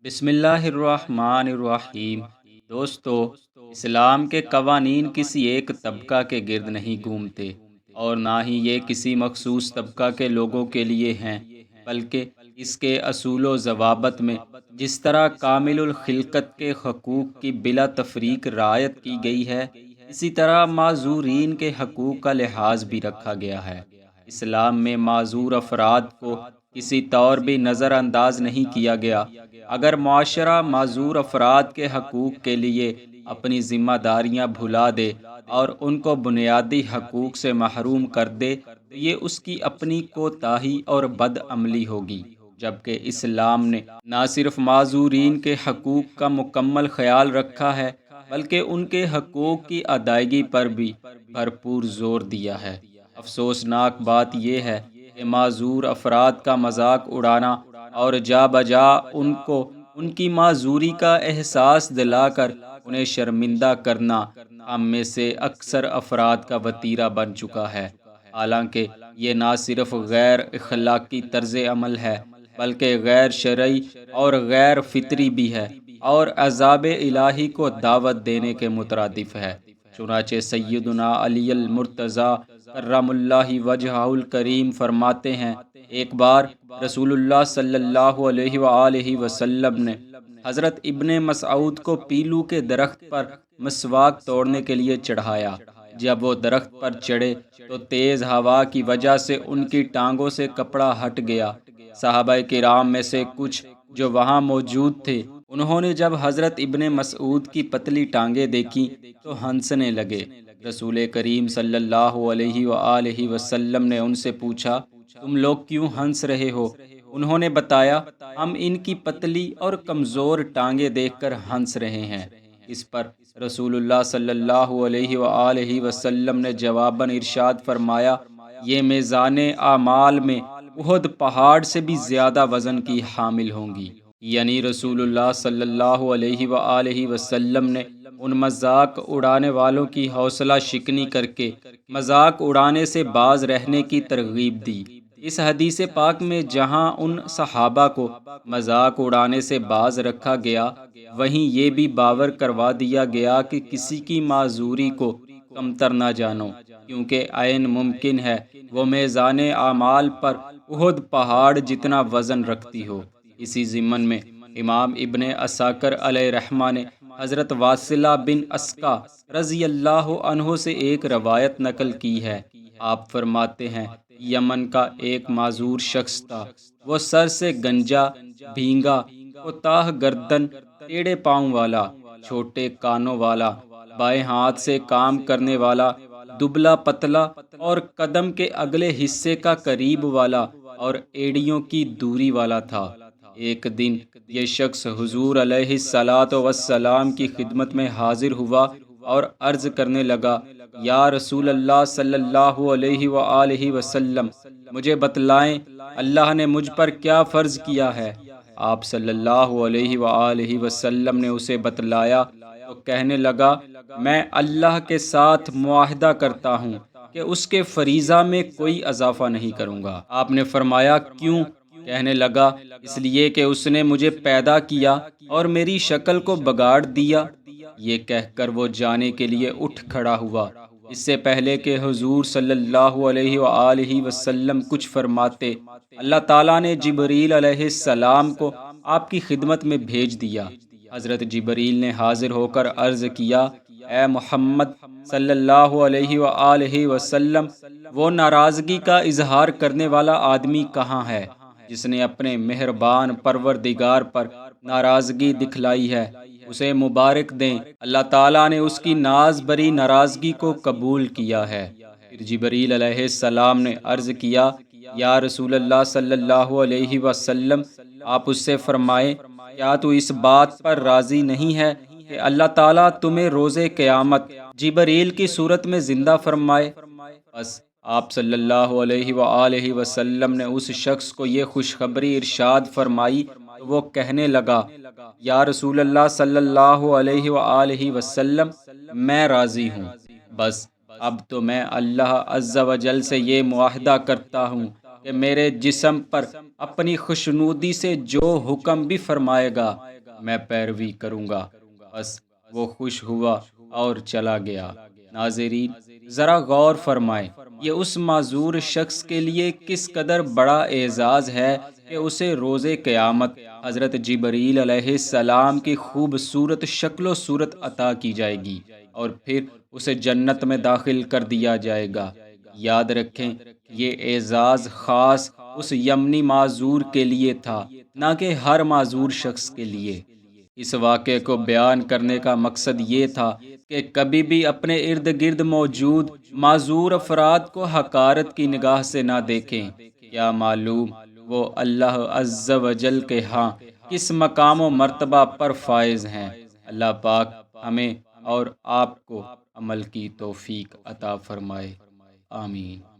بسم اللہ الرحمن الرحیم۔ دوستو، اسلام کے قوانین کسی ایک طبقہ کے گرد نہیں گھومتے، اور نہ ہی یہ کسی مخصوص طبقہ کے لوگوں کے لیے ہیں، بلکہ اس کے اصول و ضوابط میں جس طرح کامل الخلقت کے حقوق کی بلا تفریق رعایت کی گئی ہے، اسی طرح معذورین کے حقوق کا لحاظ بھی رکھا گیا ہے۔ اسلام میں معذور افراد کو کسی طور بھی نظر انداز نہیں کیا گیا۔ اگر معاشرہ معذور افراد کے حقوق کے لیے اپنی ذمہ داریاں بھلا دے اور ان کو بنیادی حقوق سے محروم کر دے تو یہ اس کی اپنی کوتاہی اور بد عملی ہوگی، جبکہ اسلام نے نہ صرف معذورین کے حقوق کا مکمل خیال رکھا ہے بلکہ ان کے حقوق کی ادائیگی پر بھی بھرپور زور دیا ہے۔ افسوسناک بات یہ ہے کہ معذور افراد کا مذاق اڑانا اور جا بجا ان کو ان کی معذوری کا احساس دلا کر انہیں شرمندہ کرنا ہم میں سے اکثر افراد کا وتیرہ بن چکا ہے۔ حالانکہ یہ نہ صرف غیر اخلاقی طرز عمل ہے بلکہ غیر شرعی اور غیر فطری بھی ہے، اور عذاب الہی کو دعوت دینے کے مترادف ہے۔ چنانچہ سیدنا علی المرتضیٰ کرم اللہ وجہہ الکریم فرماتے ہیں، ایک بار رسول اللہ صلی اللہ علیہ وآلہ وسلم نے حضرت ابن مسعود کو پیلو کے درخت پر مسواک توڑنے کے لیے چڑھایا۔ جب وہ درخت پر چڑھے تو تیز ہوا کی وجہ سے ان کی ٹانگوں سے کپڑا ہٹ گیا۔ صحابہ کرام میں سے کچھ جو وہاں موجود تھے، انہوں نے جب حضرت ابن مسعود کی پتلی ٹانگیں دیکھیں تو ہنسنے لگے۔ رسول کریم صلی اللہ علیہ وآلہ وسلم نے ان سے پوچھا، تم لوگ کیوں ہنس رہے ہو؟ انہوں نے بتایا، ہم ان کی پتلی اور کمزور ٹانگیں دیکھ کر ہنس رہے ہیں۔ اس پر رسول اللہ صلی اللہ علیہ وآلہ وسلم نے جواباً ارشاد فرمایا، یہ میزان اعمال میں احد پہاڑ سے بھی زیادہ وزن کی حامل ہوں گی۔ یعنی رسول اللہ صلی اللہ علیہ وآلہ وسلم نے ان مذاق اڑانے والوں کی حوصلہ شکنی کر کے مذاق اڑانے سے باز رہنے کی ترغیب دی۔ اس حدیث پاک میں جہاں ان صحابہ کو مذاق اڑانے سے باز رکھا گیا، وہیں یہ بھی باور کروا دیا گیا کہ کسی کی معذوری کو کمتر نہ جانو، کیونکہ عین ممکن ہے وہ میزان اعمال پر احد پہاڑ جتنا وزن رکھتی ہو۔ اسی ضمن میں امام ابن عساکر علیہ رحمہ نے حضرت واصلہ بن اسقا رضی اللہ عنہ سے ایک روایت نقل کی ہے۔ آپ فرماتے ہیں، یمن کا ایک معذور شخص تھا، وہ سر سے گنجا، بھینگا، کوتاہ گردن، ٹیڑھے پاؤں والا، چھوٹے کانوں والا، بائیں ہاتھ سے کام کرنے والا، دبلا پتلا اور قدم کے اگلے حصے کا قریب والا اور ایڑیوں کی دوری والا تھا۔ ایک دن یہ شخص حضور علیہ الصلاۃ والسلام کی خدمت میں حاضر ہوا اور عرض کرنے لگا، یا رسول اللہ صلی اللہ علیہ وآلہ وسلم، مجھے بتلائیں اللہ نے مجھ پر کیا فرض کیا ہے؟ آپ صلی اللہ علیہ وآلہ وسلم نے اسے بتلایا تو کہنے لگا، میں اللہ کے ساتھ معاہدہ کرتا ہوں کہ اس کے فریضہ میں کوئی اضافہ نہیں کروں گا۔ آپ نے فرمایا، کیوں؟ کہنے لگا، اس لیے کہ اس نے مجھے پیدا کیا اور میری شکل کو بگاڑ دیا۔ یہ کہہ کر وہ جانے کے لیے اٹھ کھڑا ہوا۔ اس سے پہلے کہ حضور صلی اللہ علیہ وآلہ وسلم کچھ فرماتے، اللہ تعالیٰ نے جبریل علیہ السلام کو آپ کی خدمت میں بھیج دیا۔ حضرت جبریل نے حاضر ہو کر عرض کیا، اے محمد صلی اللہ علیہ وآلہ وسلم، وہ ناراضگی کا اظہار کرنے والا آدمی کہاں ہے جس نے اپنے مہربان پروردگار پر ناراضگی دکھلائی ہے؟ اسے مبارک دیں، اللہ تعالیٰ نے اس کی ناز بری ناراضگی کو قبول کیا ہے۔ پھر جبریل علیہ السلام نے عرض کیا، یا رسول اللہ صلی اللہ علیہ وسلم، آپ اس سے فرمائیں، کیا تو اس بات پر راضی نہیں ہے کہ اللہ تعالیٰ تمہیں روز قیامت جبریل کی صورت میں زندہ فرمائے؟ بس آپ صلی اللہ علیہ وآلہ وسلم نے اس شخص کو یہ خوشخبری ارشاد فرمائی تو وہ کہنے لگا، یا رسول اللہ صلی اللہ علیہ وآلہ وسلم، میں راضی ہوں۔ بس اب تو میں اللہ عز و جل سے یہ معاہدہ کرتا ہوں کہ میرے جسم پر اپنی خوشنودی سے جو حکم بھی فرمائے گا میں پیروی کروں گا۔ بس وہ خوش ہوا اور چلا گیا۔ ناظرین، ذرا غور فرمائیں، یہ اس معذور شخص کے لیے کس قدر بڑا اعزاز ہے کہ اسے روز قیامت حضرت جبریل علیہ السلام کی خوبصورت شکل و صورت عطا کی جائے گی اور پھر اسے جنت میں داخل کر دیا جائے گا۔ یاد رکھیں، یہ اعزاز خاص اس یمنی معذور کے لیے تھا، نہ کہ ہر معذور شخص کے لیے۔ اس واقعے کو بیان کرنے کا مقصد یہ تھا کہ کبھی بھی اپنے ارد گرد موجود معذور افراد کو حقارت کی نگاہ سے نہ دیکھیں۔ کیا معلوم وہ اللہ عز و جل کے ہاں کس مقام و مرتبہ پر فائز ہیں۔ اللہ پاک ہمیں اور آپ کو عمل کی توفیق عطا فرمائے، آمین۔